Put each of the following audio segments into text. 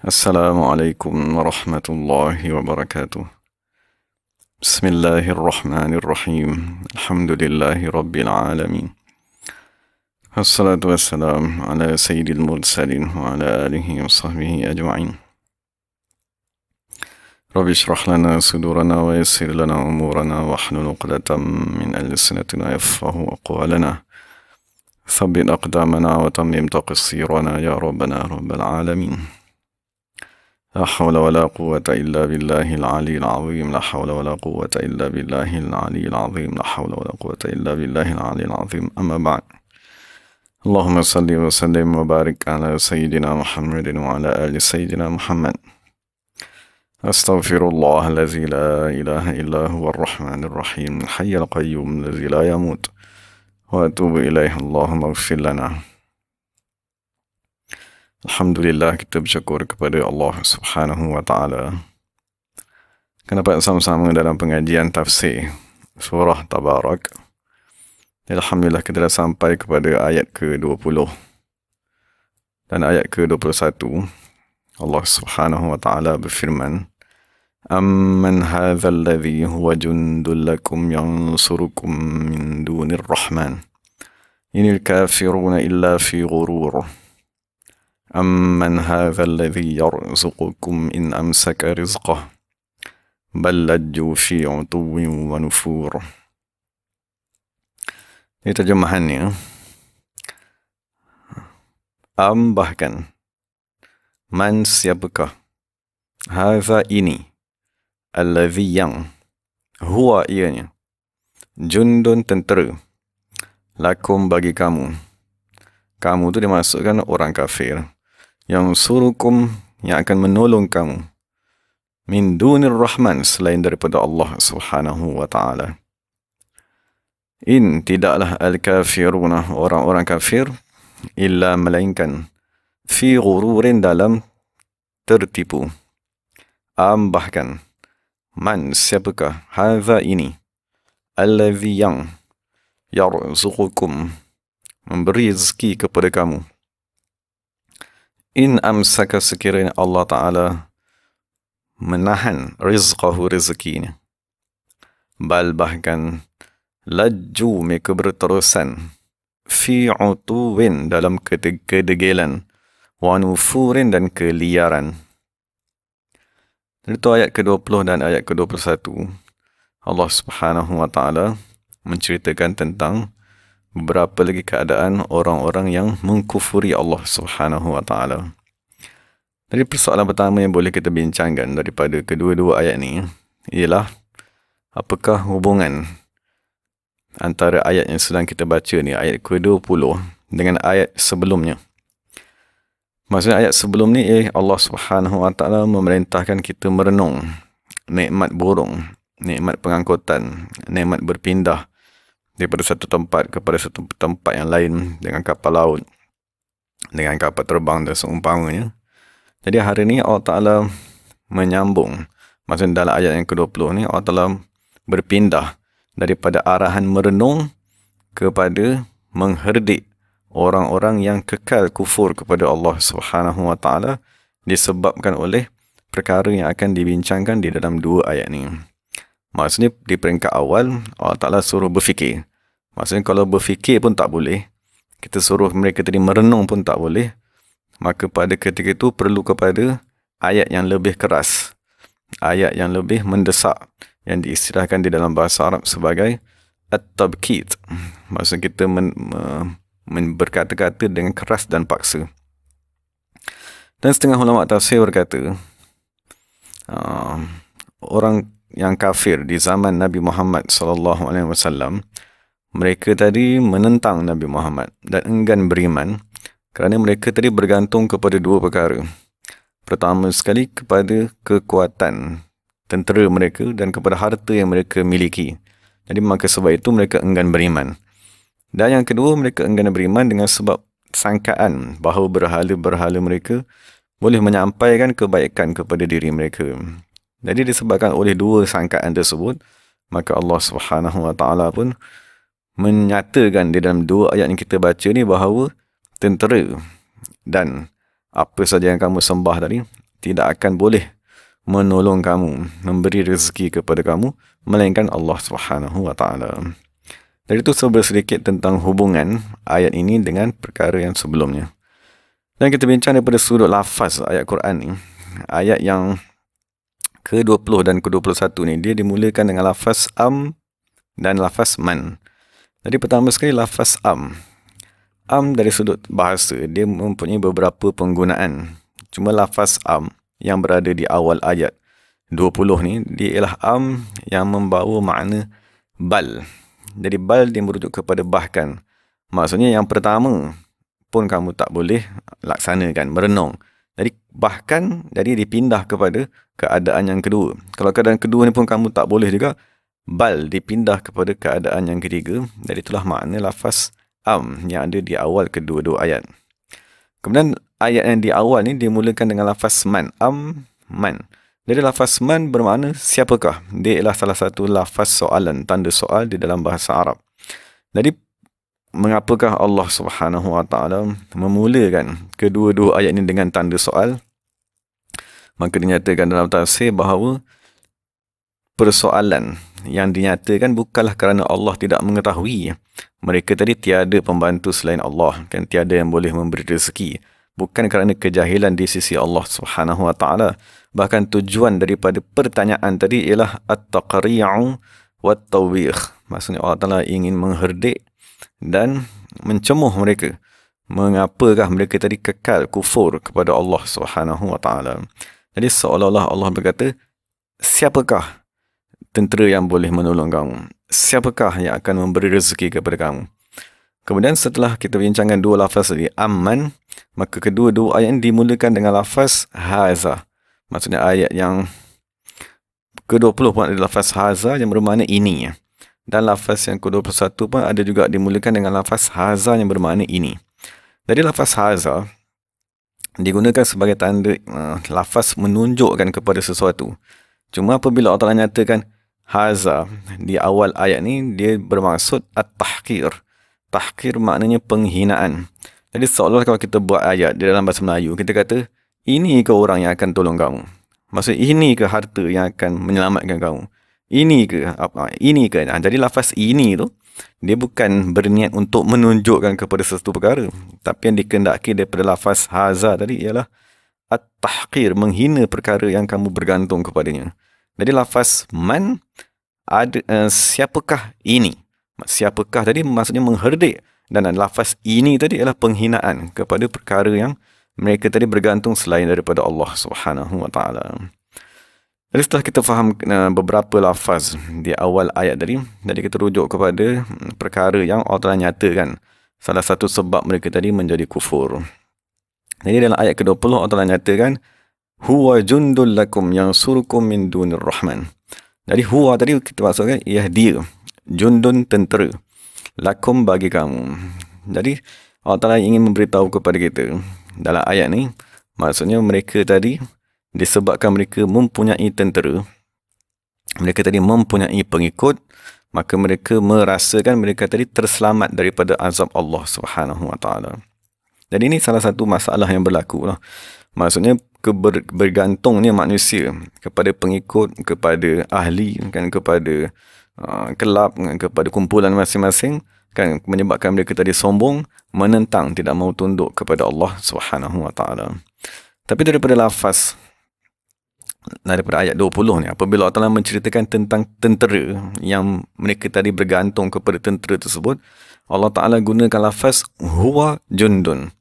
Assalamualaikum warahmatullahi wabarakatuh. Bismillahirrahmanirrahim. Alhamdulillahi rabbil alamin. Wassalatu wassalam ala sayyidil mursalin wa ala alihi wa sahbihi ajma'in. Rabbi shrah lana sudurana wa yassir lana umurana wa hlul 'uqdatam min alsinatina yafqahu aqwalana. Thabbit aqdamana wa tammim taqsirana ya rabbana rabbal alamin. لا حول ولا قوة إلا بالله العلي العظيم. لا حول ولا قوة إلا بالله العلي العظيم. لا حول ولا قوة إلا بالله العلي العظيم. أما بعد. اللهم صل وسلم وبارك على سيدنا محمد وعلى آل سيدنا محمد. أستغفر الله الذي لا إله إلا هو الرحمن الرحيم الحي القيوم الذي لا يموت وأتوب إليه. اللهم اغفر لنا. Alhamdulillah, kita bersyukur kepada Allah Subhanahu wa Ta'ala kerana dapat sama-sama dalam pengajian tafsir surah Tabarak. Alhamdulillah, kita dah sampai kepada ayat ke-20 dan ayat ke-21. Allah Subhanahu wa Ta'ala berfirman, Amman hadha alladhi huwa jundul lakum yansurukum min dunir rahman inil kafiruna illa fi ghurur. أمن هذا الذي يرزقكم إن أمسك رزقه بل لجوا في عتو ونفور. Ini terjemahannya. Bahkan man siapakah, hadza ini, alladhi yang, huwa ianya, jundun tentera, lakum bagi kamu. Kamu itu dimasukkan orang kafir. Yang surukum, yang akan menolong kamu, min dunir rahman, selain daripada Allah Subhanahu wa Ta'ala. In, tidaklah al-kafiruna, orang-orang kafir, illa melainkan fi ghururin, dalam tertipu. Bahkan man siapakah, hadza ini, alladhi yang, yarzuqukum, memberi rezeki kepada kamu. In amsaka, sekiranya Allah Ta'ala menahan rizqahu, rezekinya. Bal, bahkan laju, mereka berterusan, fi utuwin, dalam kedegilan, wa nufurin, dan keliaran. Itu ayat ke-20 dan ayat ke-21. Allah Subhanahu wa Ta'ala menceritakan tentang beberapa lagi keadaan orang-orang yang mengkufuri Allah Subhanahu wa Ta'ala. Jadi persoalan pertama yang boleh kita bincangkan daripada kedua-dua ayat ni ialah, apakah hubungan antara ayat yang sedang kita baca ni, ayat ke-20, dengan ayat sebelumnya. Maksudnya ayat sebelum ni, Allah Subhanahu wa Ta'ala memerintahkan kita merenung nikmat burung, nikmat pengangkutan, nikmat berpindah daripada satu tempat kepada satu tempat yang lain dengan kapal laut, dengan kapal terbang dan seumpamanya. Jadi hari ini Allah Ta'ala menyambung, maksudnya dalam ayat yang ke-20 ni, Allah Ta'ala berpindah daripada arahan merenung kepada mengherdik orang-orang yang kekal kufur kepada Allah Subhanahu wa Ta'ala, disebabkan oleh perkara yang akan dibincangkan di dalam dua ayat ni. Maksudnya di peringkat awal Allah Ta'ala suruh berfikir. Maksudnya kalau berfikir pun tak boleh, kita suruh mereka tadi merenung pun tak boleh, maka pada ketika itu perlu kepada ayat yang lebih keras, ayat yang lebih mendesak, yang diistilahkan di dalam bahasa Arab sebagai at-tabkit. Maksudnya kita berkata-kata dengan keras dan paksa. Dan setengah ulama tafsir berkata, orang yang kafir di zaman Nabi Muhammad SAW, mereka tadi menentang Nabi Muhammad dan enggan beriman kerana mereka tadi bergantung kepada dua perkara. Pertama sekali, kepada kekuatan tentera mereka dan kepada harta yang mereka miliki. Jadi maka sebab itu mereka enggan beriman. Dan yang kedua, mereka enggan beriman dengan sebab sangkaan bahawa berhala-berhala mereka boleh menyampaikan kebaikan kepada diri mereka. Jadi disebabkan oleh dua sangkaan tersebut, maka Allah Subhanahu wa Ta'ala pun menyatakan di dalam dua ayat yang kita baca ni bahawa tentera dan apa saja yang kamu sembah tadi tidak akan boleh menolong kamu, memberi rezeki kepada kamu, melainkan Allah Subhanahu wa Ta'ala. Dari itu sedikit tentang hubungan ayat ini dengan perkara yang sebelumnya. Dan kita bincang daripada sudut lafaz ayat Quran ni. Ayat yang ke-20 dan ke-21 ni, dia dimulakan dengan lafaz am dan lafaz man. Jadi pertama sekali lafaz am. Am dari sudut bahasa, dia mempunyai beberapa penggunaan. Cuma lafaz am yang berada di awal ayat 20 ni, dia ialah am yang membawa makna bal. Jadi bal dia merujuk kepada bahkan. Maksudnya yang pertama pun kamu tak boleh laksanakan, merenung. Jadi bahkan, jadi dipindah kepada keadaan yang kedua. Kalau keadaan kedua ni pun kamu tak boleh juga, bal dipindah kepada keadaan yang ketiga. Jadi itulah makna lafaz am yang ada di awal kedua-dua ayat. Kemudian ayat yang di awal ni dimulakan dengan lafaz man. Am, man. Jadi lafaz man bermakna siapakah? Dia ialah salah satu lafaz soalan, tanda soal di dalam bahasa Arab. Jadi mengapakah Allah Subhanahu wa Ta'ala memulakan kedua-dua ayat ini dengan tanda soal? Maka dinyatakan dalam tafsir bahawa persoalan yang dinyatakan bukanlah kerana Allah tidak mengetahui. Mereka tadi tiada pembantu selain Allah, kan, tiada yang boleh memberi rezeki. Bukan kerana kejahilan di sisi Allah Subhanahu wa Ta'ala. Bahkan tujuan daripada pertanyaan tadi ialah at-taqri'u wat-tawbikh. Maksudnya Allah Ta'ala ingin mengherdik dan mencemuh mereka. Mengapakah mereka tadi kekal kufur kepada Allah Subhanahu wa Ta'ala. Jadi seolah-olah Allah berkata, siapakah tentera yang boleh menolong kamu? Siapakah yang akan memberi rezeki kepada kamu? Kemudian setelah kita bincangkan dua lafaz tadi, amman, maka kedua-dua ayat ini dimulakan dengan lafaz haza. Maksudnya ayat yang ke-20 pun ada lafaz haza yang bermakna ini. Dan lafaz yang ke-21 pun ada juga dimulakan dengan lafaz haza yang bermakna ini. Jadi lafaz haza digunakan sebagai tanda lafaz menunjukkan kepada sesuatu. Cuma apabila Allah Ta'ala nyatakan haza di awal ayat ni, dia bermaksud at-tahqir. Tahqir maknanya penghinaan. Jadi seolah-olah kalau kita buat ayat di dalam bahasa Melayu, kita kata, ini ke orang yang akan tolong kamu? Maksud, ini ke harta yang akan menyelamatkan kamu? Ini ke apa? Ini ke? Jadi lafaz ini tu, dia bukan berniat untuk menunjukkan kepada sesuatu perkara. Tapi yang dikehendaki daripada lafaz haza tadi ialah at-tahqir, menghina perkara yang kamu bergantung kepadanya. Jadi lafaz man, siapakah ini? Siapakah tadi maksudnya mengherdik. Dan lafaz ini tadi ialah penghinaan kepada perkara yang mereka tadi bergantung selain daripada Allah Subhanahu wa Ta'ala. Jadi setelah kita faham beberapa lafaz di awal ayat tadi, jadi kita rujuk kepada perkara yang Allah Ta'ala nyatakan. Salah satu sebab mereka tadi menjadi kufur. Jadi dalam ayat ke-20 Allah Ta'ala nyatakan, huwa jundul lakum yang surukum min dunir rahman. Jadi huwa tadi kita maksudkan ialah dia. Jundun tentera. Lakum bagi kamu. Jadi Allah Ta'ala ingin memberitahu kepada kita dalam ayat ni, maksudnya mereka tadi disebabkan mereka mempunyai tentera, mereka tadi mempunyai pengikut, maka mereka merasakan mereka tadi terselamat daripada azab Allah Subhanahu wa Ta'ala. Jadi ini salah satu masalah yang berlaku lah. Maksudnya bergantungnya manusia kepada pengikut, kepada ahli, kan, kepada kelab, kepada kumpulan masing-masing, kan, menyebabkan mereka tadi sombong, menentang, tidak mahu tunduk kepada Allah Subhanahu wa Ta'ala. Tapi daripada lafaz, daripada ayat 20 ni, apabila Allah Ta'ala menceritakan tentang tentera yang mereka tadi bergantung kepada tentera tersebut, Allah Ta'ala gunakan lafaz huwa jundun.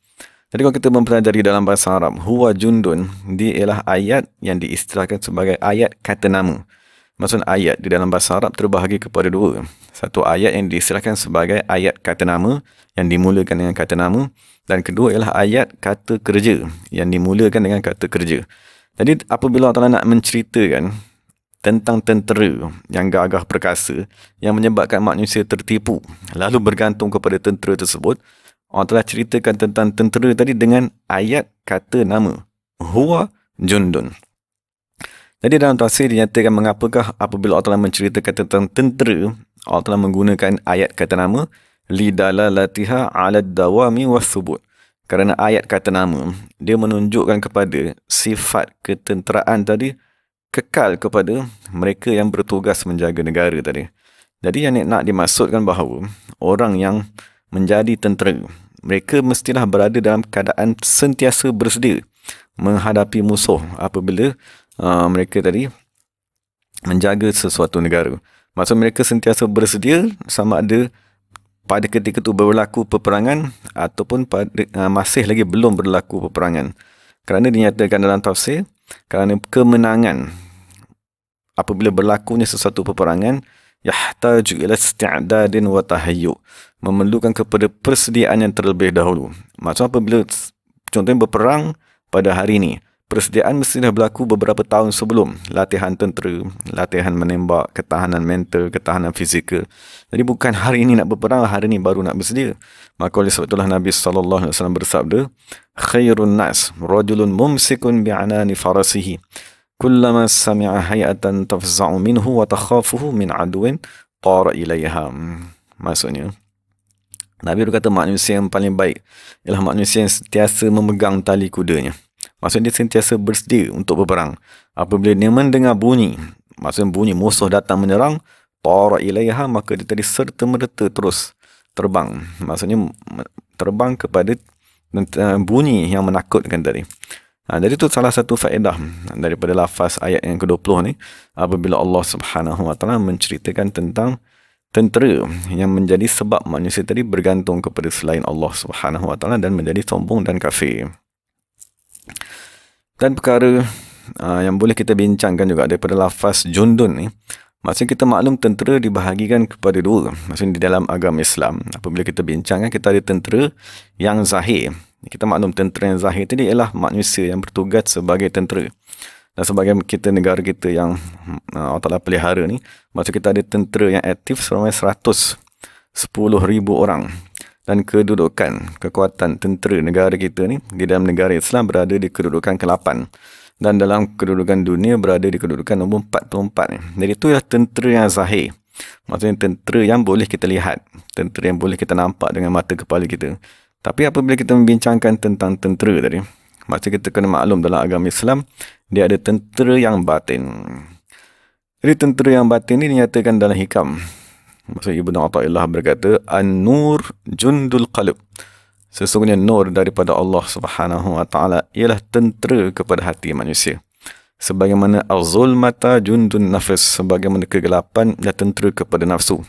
Jadi kalau kita mempelajari dalam bahasa Arab, huwa jundun, dia ialah ayat yang diistilahkan sebagai ayat kata nama. Maksud ayat di dalam bahasa Arab terbahagi kepada dua. Satu ayat yang diistilahkan sebagai ayat kata nama, yang dimulakan dengan kata nama. Dan kedua ialah ayat kata kerja, yang dimulakan dengan kata kerja. Jadi apabila Allah Ta'ala nak menceritakan tentang tentera yang gagah perkasa, yang menyebabkan manusia tertipu, lalu bergantung kepada tentera tersebut, Allah Ta'ala ceritakan tentang tentera tadi dengan ayat kata nama. Huwa jundun. Jadi dalam tafsir dinyatakan mengapakah apabila Allah Ta'ala menceritakan tentang tentera, Allah Ta'ala menggunakan ayat kata nama lidalalatiha 'ala ad-dawami was-subut. Kerana ayat kata nama, dia menunjukkan kepada sifat ketenteraan tadi kekal kepada mereka yang bertugas menjaga negara tadi. Jadi yang nak dimaksudkan bahawa orang yang menjadi tentera, mereka mestilah berada dalam keadaan sentiasa bersedia menghadapi musuh apabila mereka tadi menjaga sesuatu negara. Maksud mereka sentiasa bersedia sama ada pada ketika itu berlaku peperangan ataupun masih lagi belum berlaku peperangan. Kerana dinyatakan dalam tafsir, kerana kemenangan apabila berlakunya sesuatu peperangan, yahtaju ila isti'dadin wa tahayyu, memerlukan kepada persediaan yang terlebih dahulu. Maksud apabila contohnya berperang pada hari ini, persediaan mesti dah berlaku beberapa tahun sebelum. Latihan tentera, latihan menembak, ketahanan mental, ketahanan fizikal. Jadi bukan hari ini nak berperang, hari ini baru nak bersedia. Maka oleh sebab itulah Nabi SAW bersabda, khairun nas rajulun mumsikun bi'anani farasihi kullama sami'a hayatan tafza'u minhu wa takhafuhu min aduin tara ilaiha. Maksudnya, Nabi berkata manusia yang paling baik ialah manusia yang sentiasa memegang tali kudanya. Maksudnya dia sentiasa bersedia untuk berperang. Apabila dia mendengar bunyi, maksudnya bunyi musuh datang menyerang, tara ilaiha, maka dia tadi serta-merta terus terbang. Maksudnya terbang kepada bunyi yang menakutkan tadi. Jadi itu salah satu faedah daripada lafaz ayat yang ke-20 ni, apabila Allah Subhanahu Wa Taala menceritakan tentang tentera yang menjadi sebab manusia tadi bergantung kepada selain Allah Subhanahu Wa Taala dan menjadi sombong dan kafir. Dan perkara yang boleh kita bincangkan juga daripada lafaz jundun ni, maksudnya kita maklum tentera dibahagikan kepada dua. Maksudnya di dalam agama Islam, apabila kita bincangkan, kita ada tentera yang zahir. Kita maklum tentera yang zahir tadi ialah manusia yang bertugas sebagai tentera. Dan sebagai kita, negara kita yang Allah Ta'ala pelihara ni, maksud kita ada tentera yang aktif seramai 110,000 orang. Dan kedudukan, kekuatan tentera negara kita ni di dalam negara Islam berada di kedudukan ke-8. Dan dalam kedudukan dunia berada di kedudukan nombor 44 ni. Jadi itu ialah tentera yang zahir. Maksudnya tentera yang boleh kita lihat. Tentera yang boleh kita nampak dengan mata kepala kita. Tapi apabila kita membincangkan tentang tentera tadi, maksudnya kita kena maklum dalam agama Islam, dia ada tentera yang batin. Jadi tentera yang batin ni dinyatakan dalam hikam. Maksud Ibnu Athaillah berkata, An-nur jundul qalb. Sesungguhnya nur daripada Allah Subhanahu Wa Taala ialah tentera kepada hati manusia. Sebagaimana az-zulmata jundun nafs, sebagaimana kegelapan ialah tentera kepada nafsu.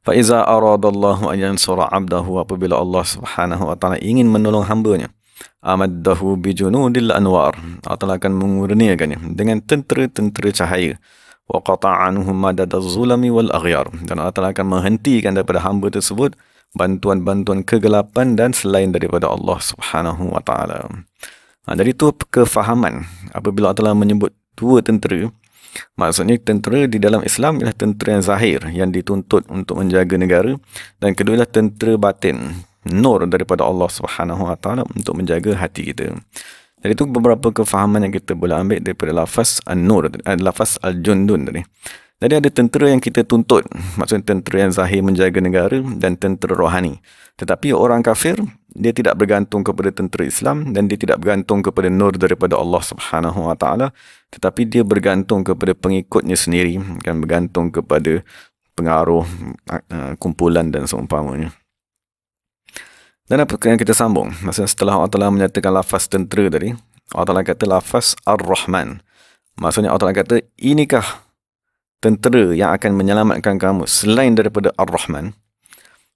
Fa iza aradallahu an yansura 'abdahu, apabila Allah Subhanahu Wa Taala ingin menolong hamba-Nya, amaddahu bijunudil anwar, Allah akan mengurniakannya dengan tentera-tentera cahaya. Wa qata'anhum madadaz zulami wal aghyar, dan Allah akan menghentikan daripada hamba tersebut bantuan-bantuan kegelapan dan selain daripada Allah Subhanahu Wa Taala. Dari itu kefahaman apabila Allah menyebut dua tentera, maksudnya tentera di dalam Islam ialah tentera yang zahir yang dituntut untuk menjaga negara, dan kedua ialah tentera batin, nur daripada Allah Subhanahu Wa Taala untuk menjaga hati kita. Jadi itu beberapa kefahaman yang kita boleh ambil daripada lafaz an-nur, lafaz al-jundun tadi. Jadi ada tentera yang kita tuntut, maksudnya tentera yang zahir menjaga negara, dan tentera rohani. Tetapi orang kafir, dia tidak bergantung kepada tentera Islam, dan dia tidak bergantung kepada nur daripada Allah Subhanahu Wa Taala, tetapi dia bergantung kepada pengikutnya sendiri, kan, bergantung kepada pengaruh kumpulan dan seumpamanya. Dan apa yang kita sambung? Maksudnya setelah Allah Ta'ala menyatakan lafaz tentera tadi, Allah Ta'ala kata lafaz Ar-Rahman. Maksudnya Allah Ta'ala kata, inikah tentera yang akan menyelamatkan kamu selain daripada Ar-Rahman?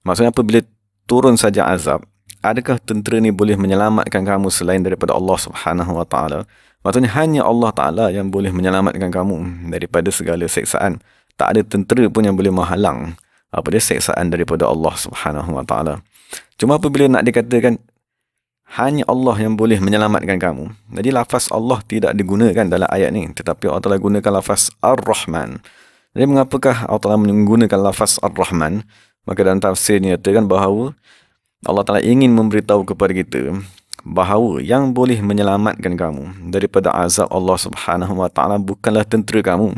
Maksudnya apabila turun saja azab, adakah tentera ni boleh menyelamatkan kamu selain daripada Allah Subhanahu Wa Taala? Maksudnya hanya Allah Ta'ala yang boleh menyelamatkan kamu daripada segala seksaan. Tak ada tentera pun yang boleh menghalang apabila seksaan daripada Allah Subhanahu Wa Taala. Cuma apabila nak dikatakan hanya Allah yang boleh menyelamatkan kamu, jadi lafaz Allah tidak digunakan dalam ayat ni, tetapi Allah Ta'ala gunakan lafaz Ar-Rahman. Jadi mengapakah Allah Ta'ala menggunakan lafaz Ar-Rahman? Maka dalam tafsir nyatakan bahawa Allah Ta'ala ingin memberitahu kepada kita bahawa yang boleh menyelamatkan kamu daripada azab Allah Subhanahu Wa Taala bukanlah tentera kamu,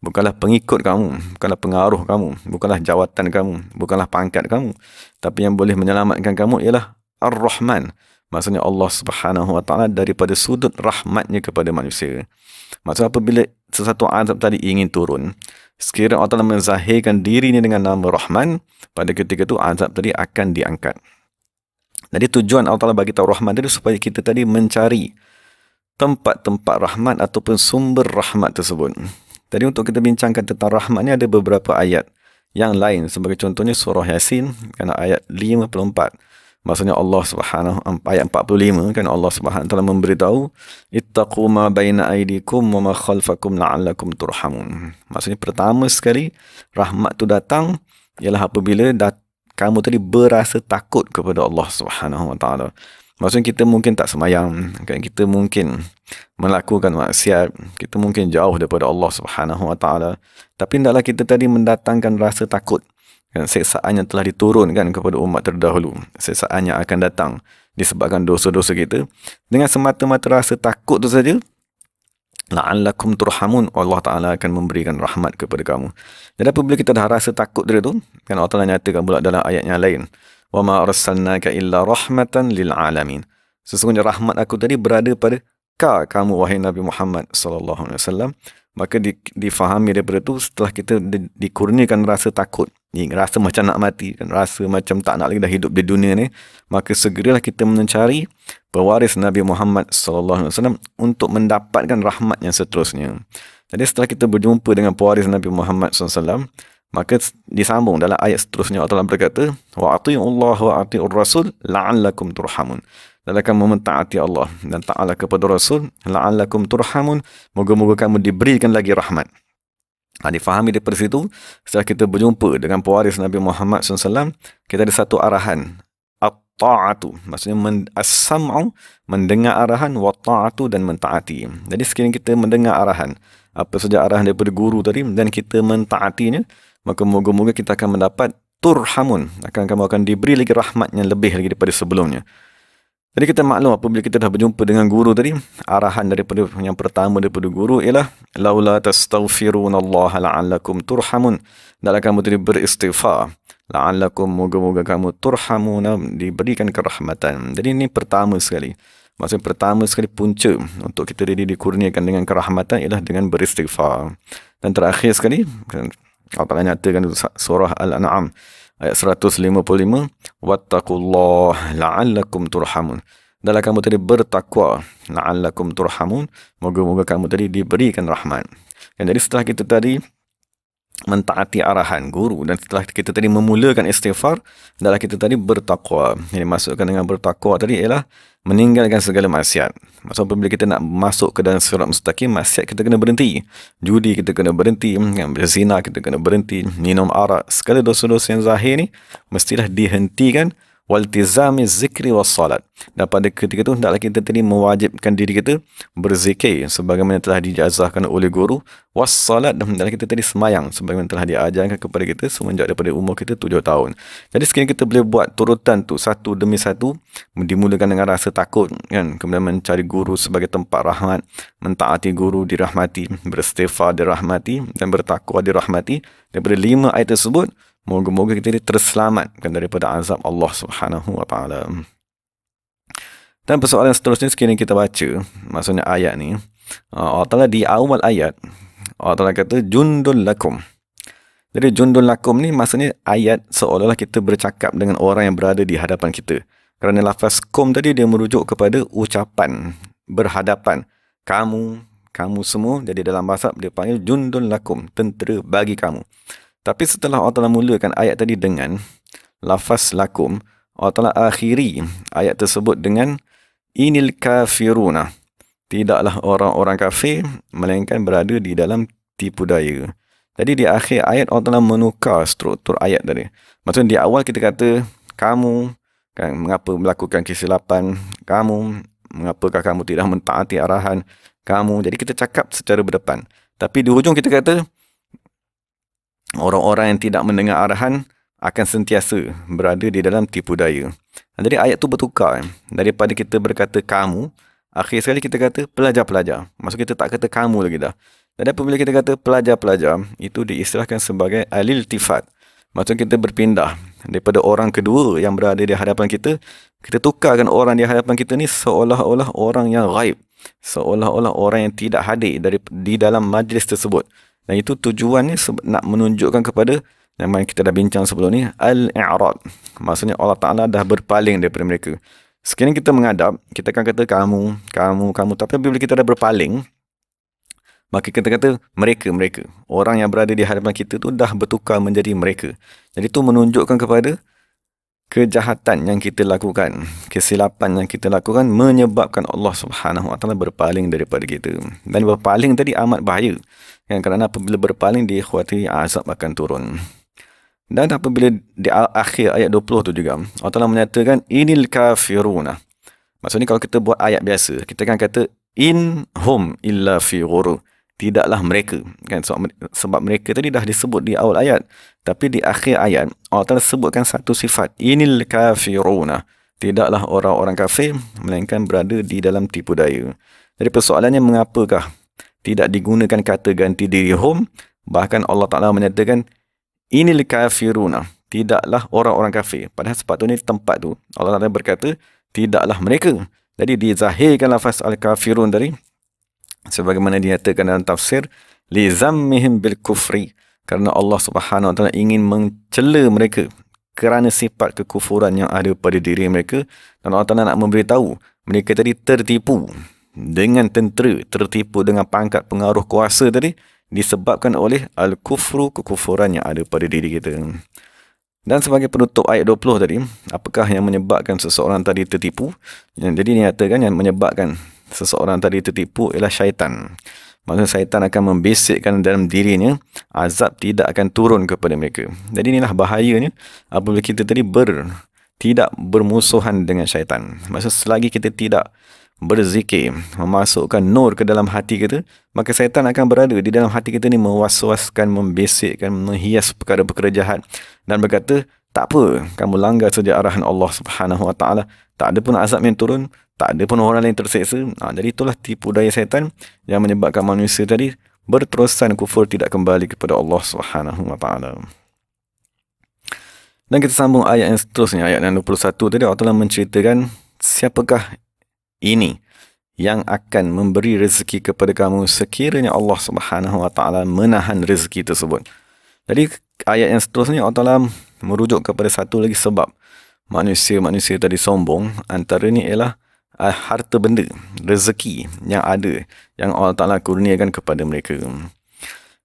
bukanlah pengikut kamu, bukanlah pengaruh kamu, bukanlah jawatan kamu, bukanlah pangkat kamu. Tapi yang boleh menyelamatkan kamu ialah Ar-Rahman. Maksudnya Allah Subhanahu wa taala daripada sudut rahmatnya kepada manusia. Maksudnya apabila sesuatu azab tadi ingin turun, sekiranya Allah Ta'ala menzahirkan diri ini dengan nama Rahman, pada ketika itu azab tadi akan diangkat. Jadi tujuan Allah Ta'ala bagi tahu Rahman tadi supaya kita tadi mencari tempat-tempat rahmat ataupun sumber rahmat tersebut. Tadi untuk kita bincangkan tentang rahmat ni ada beberapa ayat yang lain. Sebagai contohnya surah Yasin, kerana ayat 54. Maksudnya Allah Subhanahu ayat 45 kan Allah Subhanahu taala memberitahu ittaqu ma baina aydikum wa ma khalfakum la'allakum turhamun. Maksudnya pertama sekali rahmat tu datang ialah apabila kamu tadi berasa takut kepada Allah Subhanahu wa taala. Maksudnya kita mungkin tak semayang, kan, kita mungkin melakukan maksiat, kita mungkin jauh daripada Allah Subhanahu wa taala, tapi hendaklah kita tadi mendatangkan rasa takut. Siksaan yang telah diturunkan kepada umat terdahulu, siksaan yang akan datang disebabkan dosa-dosa kita, dengan semata-mata rasa takut tu saja, la'allakum turhamun, Allah Ta'ala akan memberikan rahmat kepada kamu. Jadi apabila kita dah rasa takut dari tu, kan Allah Ta'ala nyatakan pula dalam ayat yang lain, wa ma arsalnaka illa rahmatan lil alamin. Sesungguhnya rahmat aku tadi berada pada kamu wahai Nabi Muhammad sallallahu alaihi wasallam. Maka difahami daripada itu, setelah kita dikurniakan rasa takut, rasa macam nak mati, dan rasa macam tak nak lagi dah hidup di dunia ni, maka segeralah kita mencari pewaris Nabi Muhammad sallallahu alaihi wasallam untuk mendapatkan rahmat yang seterusnya. Jadi setelah kita berjumpa dengan pewaris Nabi Muhammad sallallahu alaihi wasallam, maka disambung dalam ayat seterusnya Allah berkata, wa ati'ullah wa ati'ur rasul la'allakum turhamun. Dan kamu mentaati Allah dan taatlah kepada Rasul, la'allakum turhamun, moga-moga kamu diberikan lagi rahmat. Difahami daripada situ, setelah kita berjumpa dengan pewaris Nabi Muhammad SAW, kita ada satu arahan, at-ta'atu, maksudnya as-sam'u, mendengar arahan, wa ta'atu, dan mentaati. Jadi sekiranya kita mendengar arahan, apa saja arahan daripada guru tadi, dan kita mentaatinya, maka moga-moga kita akan mendapat turhamun, kamu akan diberi lagi rahmat yang lebih lagi daripada sebelumnya. Jadi kita maklum apabila kita dah berjumpa dengan guru tadi, arahan daripada yang pertama daripada guru ialah laula tastaghfirunallaha la'allakum turhamun. Hendaklah kamu tadi beristighfar, la'allakum, moga-moga kamu turhamuna, diberikan kerahmatan. Jadi ini pertama sekali. Maksudnya pertama sekali punca untuk kita dikurniakan dengan kerahmatan ialah dengan beristighfar. Dan terakhir sekali, Allah Ta'ala nyatakan surah Al-An'am ayat 155, wattaqullah la'allakum turhamun. Dalam kamu tadi bertakwa, la'allakum turhamun, moga-moga kamu tadi diberikan rahmat. Dan jadi setelah kita tadi mentaati arahan guru, dan setelah kita tadi memulakan istighfar, adalah kita tadi bertakwa. Yang dimaksudkan dengan bertakwa tadi ialah meninggalkan segala maksiat. Maksudnya apabila kita nak masuk ke dalam sirat mustaqim, maksiat kita kena berhenti, judi kita kena berhenti, berzina kita kena berhenti, minum arak, segala dosa-dosa yang zahir ni mestilah dihentikan. Waltizami zikri wassalat. Dan pada ketika itu hendaklah kita tadi mewajibkan diri kita berzikir sebagaimana telah dijazahkan oleh guru, wassalat, dan hendaklah kita tadi semayang sebagaimana telah diajarkan kepada kita semenjak daripada umur kita 7 tahun. Jadi sekiranya kita boleh buat turutan tu satu demi satu, dimulakan dengan rasa takut, kan, kemudian mencari guru sebagai tempat rahmat, mentaati guru dirahmati, beristighfar dirahmati, dan bertakwa dirahmati. Daripada 5 ayat tersebut, moga-moga kita terselamatkan daripada azab Allah Subhanahu wa taala. Dan persoalan seterusnya sekiranya kita baca, maksudnya ayat ni, Allah Ta'ala di awal ayat, Allah Ta'ala kata jundul lakum. Jadi jundul lakum ni maksudnya ayat seolah-olah kita bercakap dengan orang yang berada di hadapan kita. Kerana lafaz kum tadi dia merujuk kepada ucapan berhadapan. Kamu semua, jadi dalam bahasa dia panggil jundul lakum, tentera bagi kamu. Tapi setelah Allah Ta'ala mulakan ayat tadi dengan lafaz lakum, Allah Ta'ala akhiri ayat tersebut dengan inil kafiruna. Tidaklah orang-orang kafir, melainkan berada di dalam tipu daya. Jadi di akhir ayat Allah Ta'ala menukar struktur ayat tadi. Maksudnya di awal kita kata, kamu, kan, mengapa melakukan kesilapan, kamu, mengapakah kamu tidak mentaati arahan, kamu. Jadi kita cakap secara berdepan. Tapi di hujung kita kata, orang-orang yang tidak mendengar arahan akan sentiasa berada di dalam tipu daya. Jadi ayat tu bertukar. Daripada kita berkata kamu, akhir sekali kita kata pelajar-pelajar. Maksud kita tak kata kamu lagi dah. Jadi apabila kita kata pelajar-pelajar, itu diistilahkan sebagai aliltifat. Maksud kita berpindah daripada orang kedua yang berada di hadapan kita Kita tukarkan orang di hadapan kita ni seolah-olah orang yang ghaib, seolah-olah orang yang tidak hadir di dalam majlis tersebut. Dan itu tujuannya nak menunjukkan kepada yang kita dah bincang sebelum ni, al-i'rad. Maksudnya Allah Ta'ala dah berpaling daripada mereka. Sekiranya kita menghadap, kita akan kata kamu. Tapi bila kita dah berpaling, maka kita kata mereka. Orang yang berada di hadapan kita tu dah bertukar menjadi mereka. Jadi itu menunjukkan kepada kejahatan yang kita lakukan, kesilapan yang kita lakukan menyebabkan Allah Subhanahu Wa Taala berpaling daripada kita. Dan berpaling tadi amat bahaya. Kerana apabila berpaling, diikhwati, azab akan turun. Dan apabila di akhir ayat 20 tu juga, Allah Ta'ala menyatakan inil kafiruna. Maksudnya kalau kita buat ayat biasa, kita akan kata in hum illa fi ghurur. Tidaklah mereka, kan? Sebab mereka tadi dah disebut di awal ayat. Tapi di akhir ayat, Allah Ta'ala sebutkan satu sifat, inil kafiruna. Tidaklah orang-orang kafir, melainkan berada di dalam tipu daya. Jadi persoalannya, mengapakah tidak digunakan kata ganti diri hum? Bahkan Allah Ta'ala menyatakan inil kafiruna, tidaklah orang-orang kafir. Padahal sepatutnya tempat tu Allah Ta'ala berkata tidaklah mereka. Jadi dizahirkan lafaz al-kafirun tadi, sebagaimana dinyatakan dalam tafsir, li zammihim bil kufri, kerana Allah Subhanahu Wa Taala ingin mencela mereka kerana sifat kekufuran yang ada pada diri mereka. Dan Allah Ta'ala nak memberitahu mereka tadi tertipu dengan tentera, tertipu dengan pangkat pengaruh kuasa tadi, disebabkan oleh al-kufru, kekufuran yang ada pada diri kita. Dan sebagai penutup ayat 20 tadi, apakah yang menyebabkan seseorang tadi tertipu? Jadi dinyatakan yang menyebabkan seseorang tadi tertipu ialah syaitan. Maksudnya syaitan akan membisikkan dalam dirinya, azab tidak akan turun kepada mereka. Jadi inilah bahayanya apabila kita tadi tidak bermusuhan dengan syaitan. Maksudnya selagi kita tidak berzikir, memasukkan nur ke dalam hati kita, maka syaitan akan berada di dalam hati kita ni, mewaswaskan, membisikkan, menghias perkara-perkara jahat dan berkata, tak apa, kamu langgar saja arahan Allah Subhanahu Wa Taala, tak ada pun azab yang turun, tak ada pun orang lain terseksa. Jadi itulah tipu daya syaitan yang menyebabkan manusia tadi berterusan kufur, tidak kembali kepada Allah Subhanahu Wa Taala. Dan kita sambung ayat yang seterusnya, ayat yang 21 tadi, Allah Ta'ala menceritakan siapakah ini yang akan memberi rezeki kepada kamu sekiranya Allah Subhanahu Wa Taala menahan rezeki tersebut. Jadi ayat yang seterusnya Allah Ta'ala merujuk kepada satu lagi sebab manusia tadi sombong. Antaranya ialah harta benda, rezeki yang ada, yang Allah Ta'ala kurniakan kepada mereka.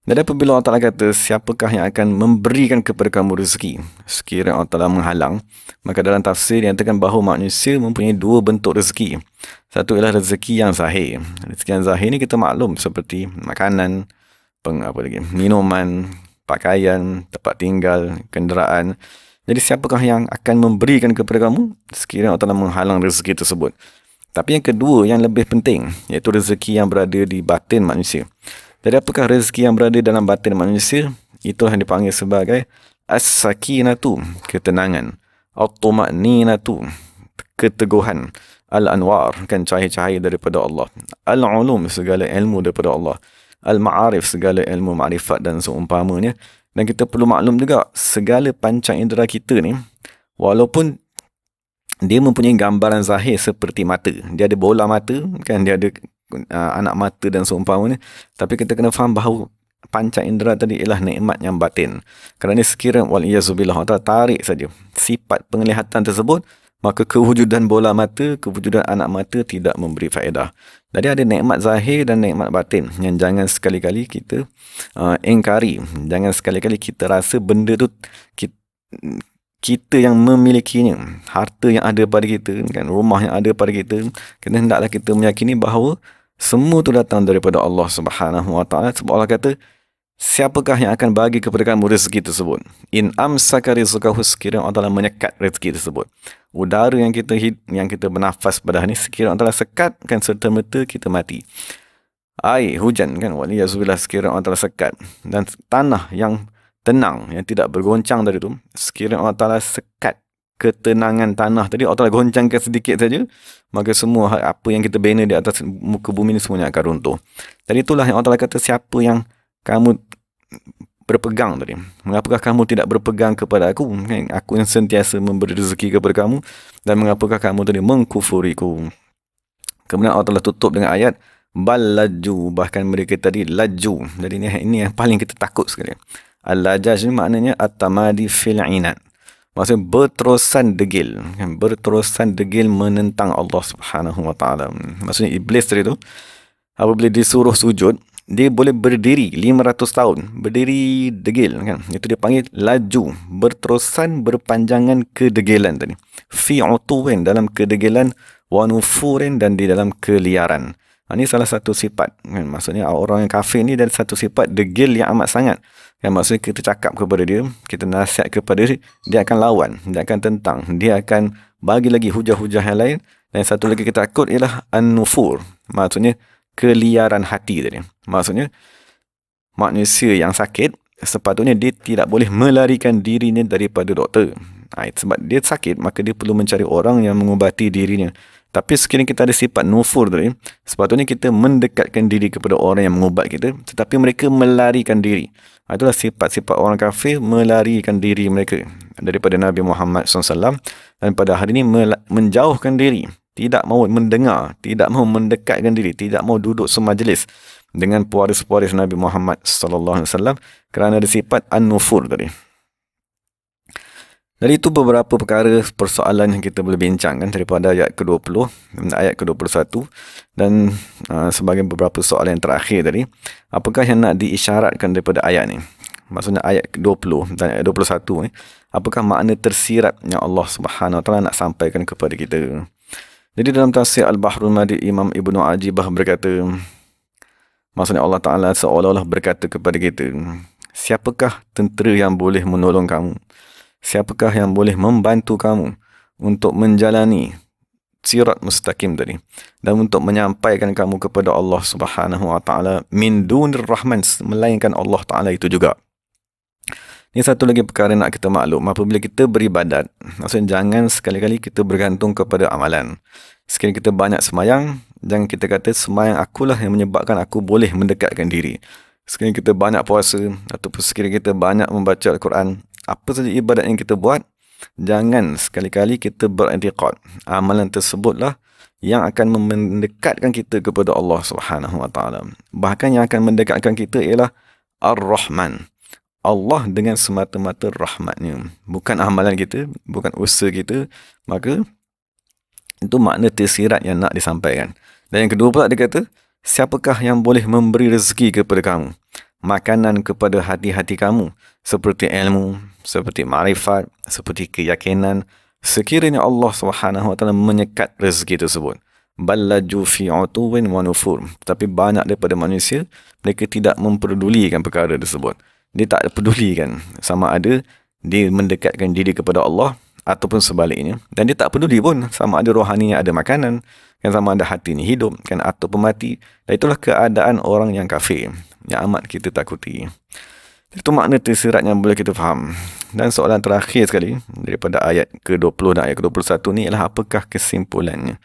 Dan apabila Allah Ta'ala kata siapakah yang akan memberikan kepada kamu rezeki sekiranya Allah Ta'ala menghalang, maka dalam tafsir dinyatakan bahawa manusia mempunyai dua bentuk rezeki. Satu ialah rezeki yang zahir. Rezeki yang zahir ni kita maklum seperti makanan, minuman, pakaian, tempat tinggal, kenderaan. Jadi siapakah yang akan memberikan kepada kamu sekiranya Allah Ta'ala menghalang rezeki tersebut. Tapi yang kedua yang lebih penting, iaitu rezeki yang berada di batin manusia. Jadi apakah rezeki yang berada dalam batin manusia? Itulah yang dipanggil sebagai as-sakinatu, ketenangan, at-tuma'ninatu, keteguhan, al-anwar, kan cahaya-cahaya daripada Allah, al-ulum, segala ilmu daripada Allah, al-ma'arif, segala ilmu ma'rifat dan seumpamanya. Dan kita perlu maklum juga, segala panca indera kita ni, walaupun dia mempunyai gambaran zahir seperti mata, dia ada bola mata, kan, dia ada anak mata dan seumpamanya, tapi kita kena faham bahawa panca indera tadi ialah nikmat yang batin. Kerana sekiranya wal-iyazubillah Allah tarik saja sifat penglihatan tersebut, maka kewujudan bola mata, kewujudan anak mata tidak memberi faedah. Jadi ada nikmat zahir dan nikmat batin yang jangan sekali-kali kita ingkari. Jangan sekali-kali kita rasa benda tu kita yang memilikinya, harta yang ada pada kita, kan, rumah yang ada pada kita. Kena hendaklah kita meyakini bahawa semua itu datang daripada Allah Subhanahu Wa Taala. Sebab Allah kata, siapakah yang akan bagi kepada kamu rezeki tersebut? In amsaka rizqahu, sekiranya Allah Ta'ala menyekat rezeki tersebut. Udara yang kita bernafas pada hari ini, sekiranya Allah Ta'ala sekatkan serta-merta kita mati. Air, hujan, kan, waliyazubillah, sekiranya Allah Ta'ala sekat. Dan tanah yang tenang, yang tidak bergoncang tadi tu, sekiranya Allah Ta'ala sekat ketenangan tanah tadi, Allah Ta'ala goncangkan sedikit saja, maka semua apa yang kita bina di atas muka bumi ni semuanya akan runtuh. Jadi itulah yang Allah Ta'ala kata, siapa yang kamu berpegang tadi. Mengapakah kamu tidak berpegang kepada aku? Kan? Aku yang sentiasa memberi rezeki kepada kamu. Dan mengapakah kamu tadi mengkufuriku? Kemudian Allah telah tutup dengan ayat bal laju, bahkan mereka tadi laju. Jadi ini yang paling kita takut sekali. Al-lajaj ni maknanya at-tamadi fil inad. Maksudnya berterusan degil, kan? Berterusan degil menentang Allah Subhanahu wa taala. Maksudnya iblis tadi tu apabila disuruh sujud, dia boleh berdiri 500 tahun, berdiri degil, kan? Itu dia panggil laju, berterusan berpanjangan kedegilan tadi. Fi utuwin, dalam kedegilan, wa nufurin, dan di dalam keliaran. Ini salah satu sifat, kan? Maksudnya orang yang kafir ni ada satu sifat degil yang amat sangat. Yang maksudnya kita cakap kepada dia, kita nasihat kepada dia, dia akan lawan, dia akan tentang, dia akan bagi lagi hujah-hujah yang lain. Dan satu lagi kita takut ialah an-nufur, maksudnya keliaran hati tadi. Maksudnya manusia yang sakit sepatutnya dia tidak boleh melarikan dirinya daripada doktor. Sebab dia sakit, maka dia perlu mencari orang yang mengubati dirinya. Tapi sekiranya kita ada sifat nufur tadi, sepatutnya kita mendekatkan diri kepada orang yang mengubat kita, tetapi mereka melarikan diri. Itulah sifat-sifat orang kafir, melarikan diri mereka daripada Nabi Muhammad SAW. Dan pada hari ini menjauhkan diri, tidak mahu mendengar, tidak mahu mendekatkan diri, tidak mahu duduk semajlis dengan pewaris-pewaris Nabi Muhammad SAW kerana ada sifat an-nufur tadi. Jadi itu beberapa perkara persoalan yang kita boleh bincangkan daripada ayat ke-20 dan ayat ke-21. Dan sebagai beberapa soalan yang terakhir tadi, apakah yang nak diisyaratkan daripada ayat ni? Maksudnya ayat ke-20 dan ayat 21 ni, apakah makna tersirat yang Allah Subhanahu Wa Taala nak sampaikan kepada kita? Jadi dalam tafsir Al-Bahrul Madi, Imam Ibnu Ajibah berkata, maksudnya Allah Ta'ala seolah-olah berkata kepada kita, siapakah tentera yang boleh menolong kamu? Siapakah yang boleh membantu kamu untuk menjalani sirat mustaqim tadi dan untuk menyampaikan kamu kepada Allah Subhanahu Wa Taala min dunir rahman, melainkan Allah Taala itu juga. Ini satu lagi perkara nak kita maklum, apabila kita beribadat, maksudnya jangan sekali-kali kita bergantung kepada amalan. Sekiranya kita banyak semayang, jangan kita kata semayang akulah yang menyebabkan aku boleh mendekatkan diri. Sekiranya kita banyak puasa ataupun sekiranya kita banyak membaca Al-Quran, apa saja ibadat yang kita buat, jangan sekali-kali kita beriktikad amalan tersebutlah yang akan mendekatkan kita kepada Allah Subhanahu Wa Taala. Bahkan yang akan mendekatkan kita ialah Ar-Rahman, Allah dengan semata-mata rahmatnya, bukan amalan kita, bukan usaha kita. Maka itu makna tersirat yang nak disampaikan. Dan yang kedua pula dia kata, siapakah yang boleh memberi rezeki kepada kamu, makanan kepada hati-hati kamu, seperti ilmu, seperti ma'rifat, seperti keyakinan, sekiranya Allah Subhanahu Wa Taala menyekat rezeki tersebut. Ballaju fi utuwin wa nufur. Tapi banyak daripada manusia, mereka tidak memperdulikan perkara tersebut. Dia tak pedulikan sama ada dia mendekatkan diri kepada Allah ataupun sebaliknya. Dan dia tak peduli pun sama ada rohaninya ada makanan, kan, sama ada hati ni hidup, kan, ataupun mati. Dan itulah keadaan orang yang kafir yang amat kita takuti. Itu makna tersirat yang boleh kita faham. Dan soalan terakhir sekali daripada ayat ke-20 dan ayat ke-21 ni ialah apakah kesimpulannya?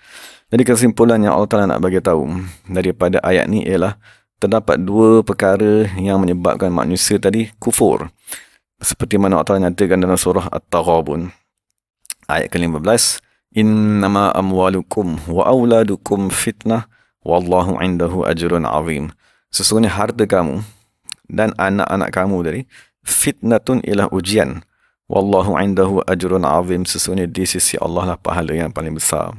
Jadi kesimpulan yang Allah Ta'ala nak bagi tahu daripada ayat ni ialah terdapat dua perkara yang menyebabkan manusia tadi kufur. Seperti mana Allah Ta'ala nyatakan dalam surah At-Taghabun ayat ke-15, innama amwalukum wa auladukum fitnah wallahu indahu ajrun azim. Sesungguhnya harta kamu dan anak-anak kamu dari fitnatun ialah ujian, wallahu indahu ajrun azim, sesungguhnya di sisi Allah lah pahala yang paling besar.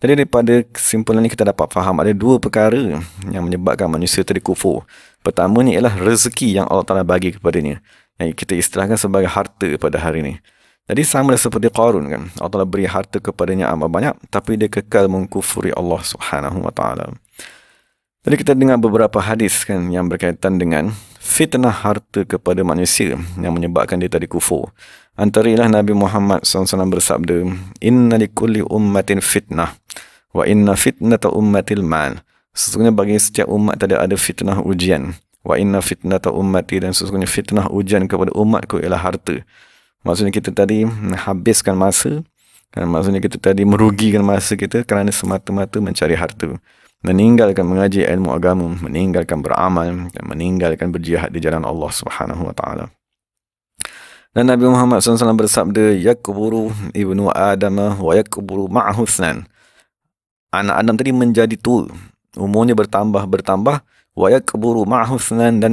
Jadi daripada kesimpulan ini kita dapat faham ada dua perkara yang menyebabkan manusia tadi kufur. Pertama ni ialah rezeki yang Allah Ta'ala bagi kepadanya, yang kita istilahkan sebagai harta pada hari ini. Jadi sama seperti Qarun, kan, Allah Ta'ala beri harta kepadanya amat banyak, tapi dia kekal mengkufuri Allah Subhanahu Wa Ta'ala. Jadi kita dengar beberapa hadis, kan, yang berkaitan dengan fitnah harta kepada manusia yang menyebabkan dia tadi kufur. Antara ialah Nabi Muhammad SAW bersabda, inna likulli ummatin fitnah wa inna fitnata ummatil mal. Sesungguhnya bagi setiap umat tadi ada fitnah ujian. Wa inna fitnata ummati, dan sesungguhnya fitnah ujian kepada umatku ialah harta. Maksudnya kita tadi habiskan masa Kan maksudnya kita tadi merugikan masa kita kerana semata-mata mencari harta. Meninggalkan mengaji ilmu agama, meninggalkan beramal, dan meninggalkan berjihad di jalan Allah Subhanahu wa taala. Dan Nabi Muhammad SAW bersabda, yakburu ibnu Adam wa yakburu ma'ahu thnan. Anak Adam tadi menjadi tua, umurnya bertambah, wa yakburu ma'ahu thnan, dan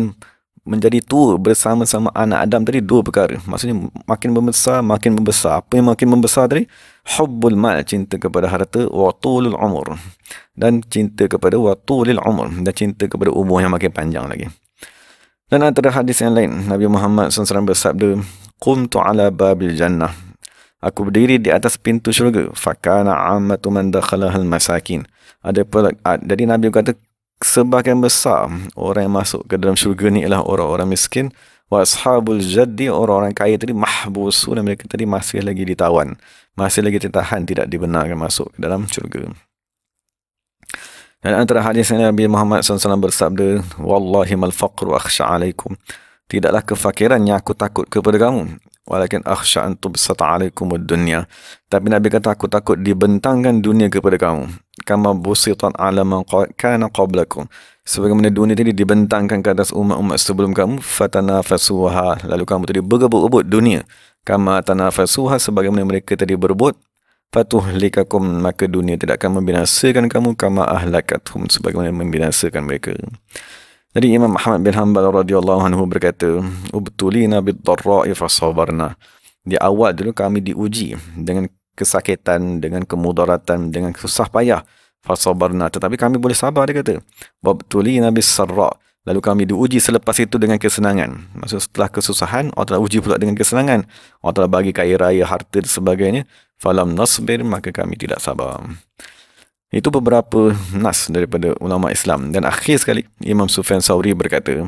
menjadi tua bersama-sama anak Adam tadi dua perkara. Maksudnya makin membesar. Apa yang makin membesar tadi? Hubbul mal, cinta kepada harta, wa tulul umur. Dan cinta kepada wa tulil umur, dan cinta kepada umur yang makin panjang lagi. Dan antara hadis yang lain, Nabi Muhammad SAW bersabda, qumtu ala babil jannah. Aku berdiri di atas pintu syurga. Fakana ammatu man dakhalaha al-masakin. Jadi Nabi kata, sebahagian besar orang yang masuk ke dalam syurga ni ialah orang-orang miskin. Wa ashabul jaddi, orang-orang kaya tadi mahbusun, dan mereka tadi masih lagi ditawan, masih lagi ditahan, tidak dibenarkan masuk ke dalam syurga. Dan antara hadis yang Nabi Muhammad SAW bersabda, wallahi mal faqru akhsha alaikum. Tidaklah kefakiran yang aku takut kepada kamu, walakin akhsha an tubsata alaikum ad-dunya. Tapi Nabi kata, aku takut dibentangkan dunia kepada kamu. Kama busitan ala man kana qablakum. Sebagaimana dunia tadi dibentangkan ke atas umat-umat sebelum kamu, fatanafasuha, lalu kamu tadi berebut-rebut dunia. Kama tanafasuha, sebagaimana mereka tadi berebut, fatuhlikakum, maka dunia tidak akan membinasakan kamu, kama ahlakathum, sebagaimana membinasakan mereka. Jadi Imam Ahmad bin Hanbal radhiyallahu anhu berkata, ubtulina bid-dharra'i fasabarna. Di awal dulu kami diuji dengan kesakitan, dengan kemudaratan, dengan susah payah, fasabarna, tetapi kami boleh sabar, dia kata. Wabtulina bis-sarra', lalu kami diuji selepas itu dengan kesenangan. Maksud setelah kesusahan, Allah telah uji pula dengan kesenangan. Allah telah bagi kaya raya, harta dan sebagainya. Falam nasbir, maka kami tidak sabar. Itu beberapa nas daripada ulama Islam. Dan akhir sekali, Imam Sufyan Tsauri berkata,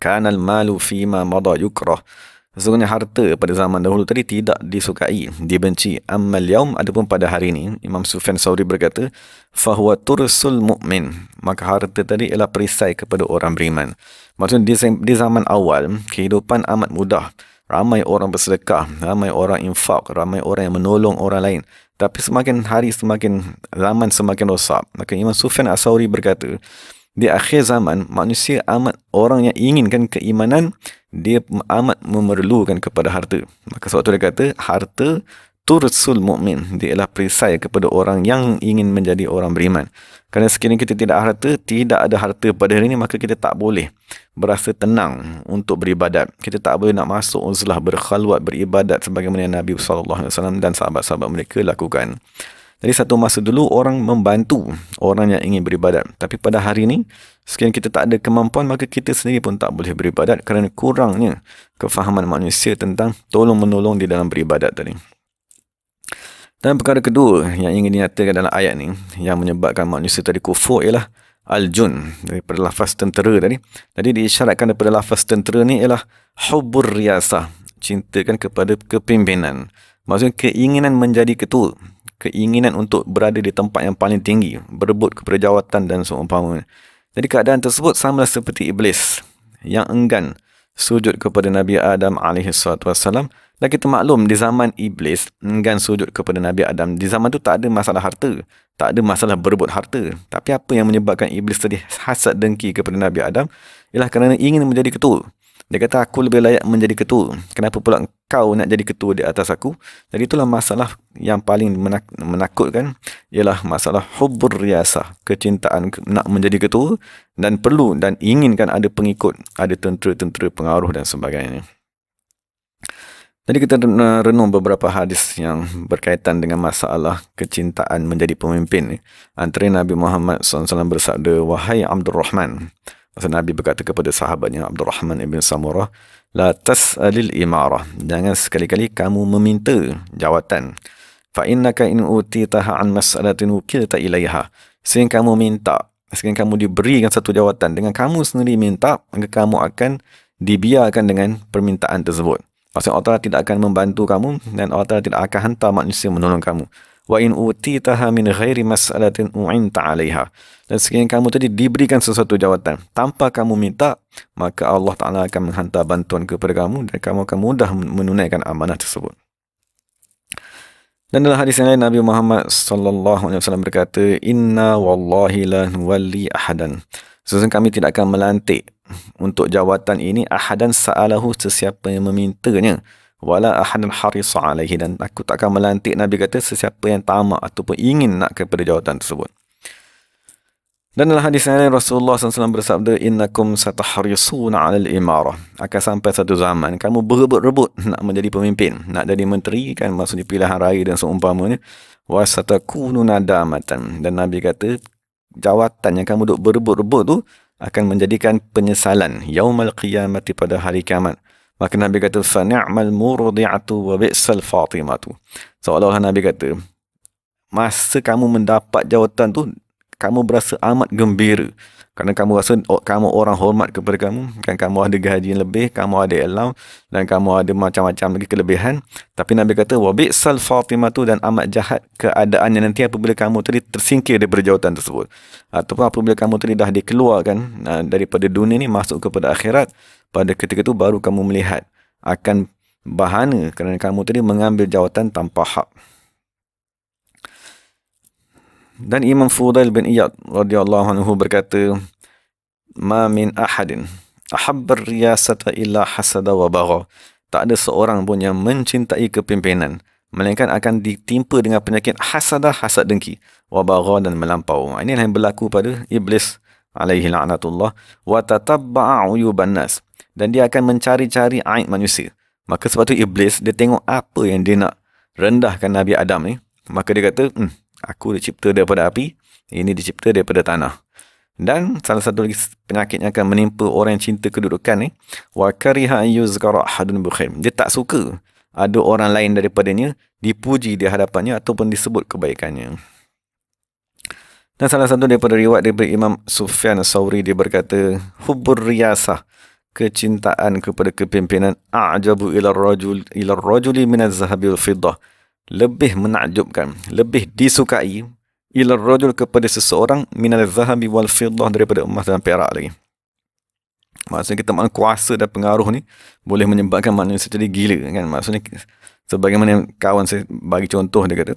kanal malu fima mada yukrah. Sesungguhnya harta pada zaman dahulu tadi tidak disukai, dibenci. Ammal yaum, adapun pada hari ini, Imam Sufyan Tsauri berkata, fahuwa tursul mu'min. Maka harta tadi ialah perisai kepada orang beriman. Maksudnya di zaman awal, kehidupan amat mudah. Ramai orang bersedekah, ramai orang infak, ramai orang yang menolong orang lain. Tapi semakin hari, zaman semakin rosak. Maka Imam Sufyan Tsauri berkata, di akhir zaman, manusia amat, orang yang inginkan keimanan, dia amat memerlukan kepada harta. Maka sebab itu dia kata, harta tursul mu'min. Dia ialah perisai kepada orang yang ingin menjadi orang beriman. Kerana sekiranya kita tidak ada harta pada hari ini, maka kita tak boleh berasa tenang untuk beribadat. Kita tak boleh nak masuk uzlah, berkhalwat, beribadat sebagaimana Nabi SAW dan sahabat-sahabat mereka lakukan. Jadi satu masa dulu orang membantu orang yang ingin beribadat. Tapi pada hari ini, sekiranya kita tak ada kemampuan, maka kita sendiri pun tak boleh beribadat kerana kurangnya kefahaman manusia tentang tolong-menolong di dalam beribadat tadi. Dan perkara kedua yang ingin dinyatakan dalam ayat ni, yang menyebabkan manusia tadi kufur, ialah al-jun, daripada lafaz tentera tadi. Jadi diisyaratkan daripada lafaz tentera ni ialah hubbur riyasah, cintakan kepada kepimpinan. Maksudnya keinginan menjadi ketua, keinginan untuk berada di tempat yang paling tinggi, berebut kepada jawatan dan seumpamanya. Jadi keadaan tersebut sama seperti iblis yang enggan sujud kepada Nabi Adam alaihissalam. Dan kita maklum di zaman iblis enggan sujud kepada Nabi Adam, di zaman tu tak ada masalah harta, tak ada masalah berebut harta. Tapi apa yang menyebabkan iblis tadi hasad dengki kepada Nabi Adam ialah kerana ingin menjadi ketua. Dia kata, aku lebih layak menjadi ketua. Kenapa pula kau nak jadi ketua di atas aku? Jadi itulah masalah yang paling menakutkan, ialah masalah hubbur riyasah, kecintaan nak menjadi ketua, dan perlu dan inginkan ada pengikut, ada tentera-tentera pengaruh dan sebagainya. Jadi kita renung beberapa hadis yang berkaitan dengan masalah kecintaan menjadi pemimpin. Antara Nabi Muhammad SAW bersabda, wahai Abdul Rahman. Maksud Nabi berkata kepada sahabatnya Abdul Rahman ibn Samurah, la tas'alil imarah. Jangan sekali-kali kamu meminta jawatan. Fa innaka in utitaha an mas'alatin wukilta ilaiha. Sehingga kamu minta, sehingga kamu diberikan satu jawatan, dengan kamu sendiri minta, maka kamu akan dibiarkan dengan permintaan tersebut. Maksudnya Allah Ta'ala tidak akan membantu kamu, dan Allah Ta'ala tidak akan hantar manusia menolong kamu. Wa in utitaha min ghairi mas'alatin u'inta 'alaiha. Dan sekiranya kamu tadi diberikan sesuatu jawatan tanpa kamu minta, maka Allah Ta'ala akan menghantar bantuan kepada kamu dan kamu akan mudah menunaikan amanah tersebut. Dan dalam hadis yang lain Nabi Muhammad sallallahu alaihi wasallam berkata, "Inna wallahi la nuwalli ahadan." Sesungguhnya kami tidak akan melantik untuk jawatan ini ahadan sa'alahu, sesiapa yang memintanya, wala ahadan harisa alaihi, dan aku tak akan melantik, Nabi kata, sesiapa yang tamak ataupun ingin nak kepada jawatan tersebut. Dan dalam hadis yang lain Rasulullah SAW bersabda, "Innakum satahrisuna 'alal imarah." Akan sampai satu zaman kamu berebut-rebut nak menjadi pemimpin, nak jadi menteri, kan, maksudnya pilihan raya dan seumpamanya. Wa satakunu nadamatan, dan Nabi kata jawatan yang kamu duk berebut-rebut tu akan menjadikan penyesalan yaumal qiyamati, pada hari kiamat. Maka Nabi kata, "Fa ni'mal murdi'atu wa bi'sal fatimatu." Seolah-olah Nabi kata, masa kamu mendapat jawatan tu, kamu berasa amat gembira. Kerana kamu rasa kamu orang hormat kepada kamu, kan, kamu ada gaji yang lebih, kamu ada allowance, dan kamu ada macam-macam lagi kelebihan. Tapi Nabi kata, wa bi'sal fatimatu, dan amat jahat keadaannya nanti apabila kamu tadi tersingkir daripada jawatan tersebut. Ataupun apabila kamu tadi dah dikeluarkan daripada dunia ni masuk kepada akhirat, pada ketika itu baru kamu melihat akan bahana kerana kamu tadi mengambil jawatan tanpa hak. Dan Imam Fudail bin Iyad radhiyallahu anhu berkata, "Ma min ahadin ahabbar riyasata illa hasada wa bagha." Tak ada seorang pun yang mencintai kepimpinan melainkan akan ditimpa dengan penyakit hasadah, hasad dengki, wa bagha, dan melampau. Ini yang berlaku pada iblis alaihi la'natullah. Wa tatabba'a uyuban nas, dan dia akan mencari-cari aib manusia. Maka sebab tu iblis dia tengok apa yang dia nak rendahkan Nabi Adam ni, maka dia kata, aku dicipta daripada api, ini dicipta daripada tanah. Dan salah satu lagi penyakit yang akan menimpa orang yang cinta kedudukan ni, wa kariha yuzkara ahadun bi khair. Dia tak suka ada orang lain daripadanya dipuji di hadapannya ataupun disebut kebaikannya. Dan salah satu daripada riwayat daripada Imam Sufyan As-Sawri, dia berkata, hubbur riyasah, kecintaan kepada kepimpinan, a'jabu ila rajuli min az-zahabi wal fiddah, lebih menakjubkan, lebih disukai, ila rajul, kepada seseorang, min az-zahabi wal fiddah, daripada emas dan perak lagi. Maksudnya kita maksudnya kuasa dan pengaruh ni boleh menyebabkan manusia jadi gila, kan. Maksudnya sebagaimana kawan saya bagi contoh, dia kata,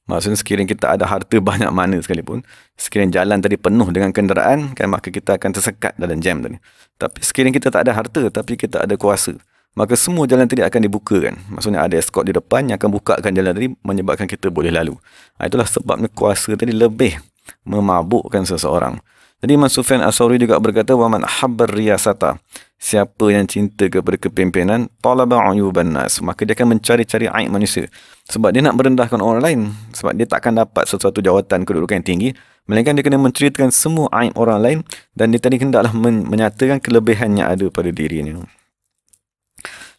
maksudnya sekiranya kita ada harta banyak mana sekalipun, sekiranya jalan tadi penuh dengan kenderaan, kan, maka kita akan tersekat dalam jam tadi. Tapi sekiranya kita tak ada harta tapi kita ada kuasa, maka semua jalan tadi akan dibukakan. Maksudnya ada escort di depan yang akan bukakan jalan tadi, menyebabkan kita boleh lalu. Itulah sebabnya kuasa tadi lebih memabukkan seseorang. Jadi Imam Sufyan As-Sawri juga berkata, wa man habbar riyasata, siapa yang cinta kepada kepimpinan, talaba uyuban nas, maka dia akan mencari-cari aib manusia. Sebab dia nak merendahkan orang lain, sebab dia takkan dapat sesuatu jawatan kedudukan yang tinggi, melainkan dia kena menceritakan semua aib orang lain, dan dia tadi hendaklah menyatakan kelebihan yang ada pada dirinya.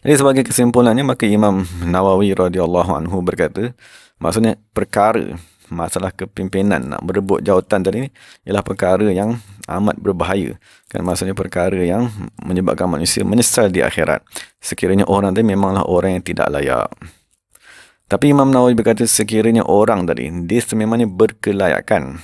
Jadi sebagai kesimpulannya, maka Imam Nawawi radhiyallahu anhu berkata, maksudnya perkara masalah kepimpinan, nak berebut jawatan tadi ni, ialah perkara yang amat berbahaya, kan. Maksudnya perkara yang menyebabkan manusia menyesal di akhirat, sekiranya orang tadi memanglah orang yang tidak layak. Tapi Imam Nawawi berkata, sekiranya orang tadi dia sememangnya berkelayakan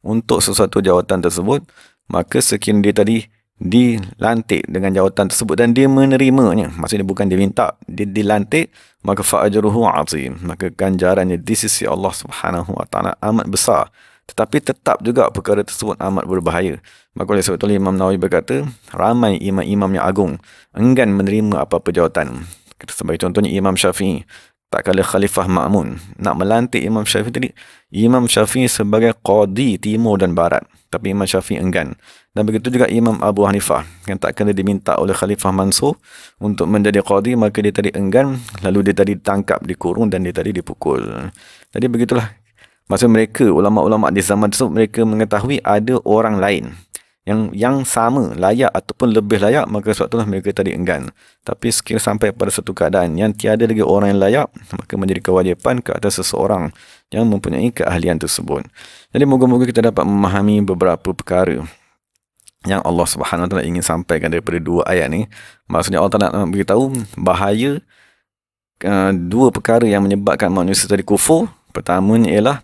untuk sesuatu jawatan tersebut, maka sekiranya dia tadi dilantik dengan jawatan tersebut dan dia menerimanya, maksudnya bukan dia minta, dia dilantik, maka fa'ajruhu 'azim, maka ganjarannya di sisi Allah Subhanahu wa taala amat besar. Tetapi tetap juga perkara tersebut amat berbahaya. Maka oleh sebab itu Imam Nawawi berkata, ramai imam-imam yang agung enggan menerima apa-apa jawatan. Sebagai contohnya Imam Syafi'i, tak kala Khalifah Ma'mun nak melantik Imam Syafi'i tadi, Imam Syafi'i sebagai qadi timur dan barat, tapi Imam Syafi'i enggan. Dan begitu juga Imam Abu Hanifah, yang tak kala diminta oleh Khalifah Mansur untuk menjadi qadi, maka dia tadi enggan, lalu dia tadi ditangkap, dikurung, dan dia tadi dipukul. Jadi begitulah. Maksud mereka, ulama-ulama di zaman tersebut, mereka mengetahui ada orang lain yang sama, layak ataupun lebih layak, maka sebab itulah mereka tadi enggan. Tapi sekiranya sampai pada satu keadaan yang tiada lagi orang yang layak, maka menjadi kewajipan ke atas seseorang yang mempunyai keahlian tersebut. Jadi moga-moga kita dapat memahami beberapa perkara yang Allah Subhanahu Wa Taala ingin sampaikan daripada dua ayat ni. Maksudnya Allah Taala nak beritahu bahaya dua perkara yang menyebabkan manusia tadi kufur. Pertamanya ialah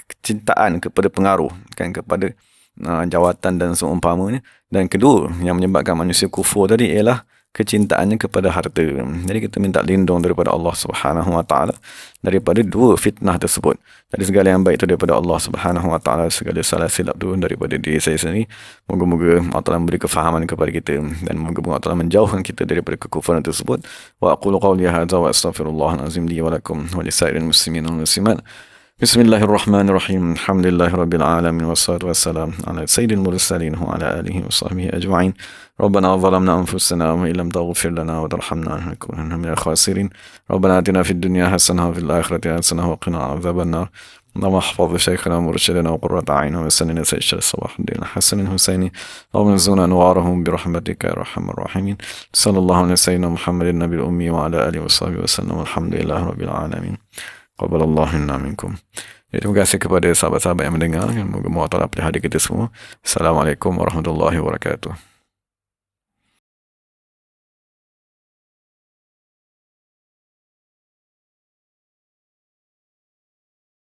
kecintaan kepada pengaruh, kan, kepada jawatan dan seumpamanya. Dan kedua yang menyebabkan manusia kufur tadi ialah kecintaannya kepada harta. Jadi kita minta lindung daripada Allah Subhanahu wa taala daripada dua fitnah tersebut. Jadi segala yang baik itu daripada Allah Subhanahu wa taala, segala salah silap itu daripada diri saya sendiri. Moga-moga Allah Taala memberi kefahaman kepada kita dan moga-moga Allah Taala menjauhkan kita daripada kekufuran tersebut. Wa aqulu qawli hadza wa astaghfirullahal azim li wa lakum wa lisairil muslimin wal muslimat. Bismillahirrahmanirrahim. Alhamdulillahirabbil alamin wassalatu wassalamu ala sayyidil mursalin wa ala alihi wa sahbihi ajma'in. Rabbana zalamna anfusana wa illam taghfir lana wa tarhamna lanakunanna minal khasirin. Rabbana atina fid dunya hasanah wa fil akhirati hasanah wa qina adzaban nar. اللهم احفظ شيخنا مرشدنا وقرة أعيننا وسننا سيد صلاح الدين الحسن الحسيني اللهم ارزقنا أنوارهم برحمتك يا أرحم الراحمين. صلى الله على سيدنا محمد النبي الأمي وعلى آله وصحبه وسلم والحمد لله رب العالمين. Qabalallahu minna minkum. Terima kasih kepada sahabat-sahabat yang mendengar. Semoga Allah Taala pelihara kita semua. Assalamualaikum warahmatullahi wabarakatuh.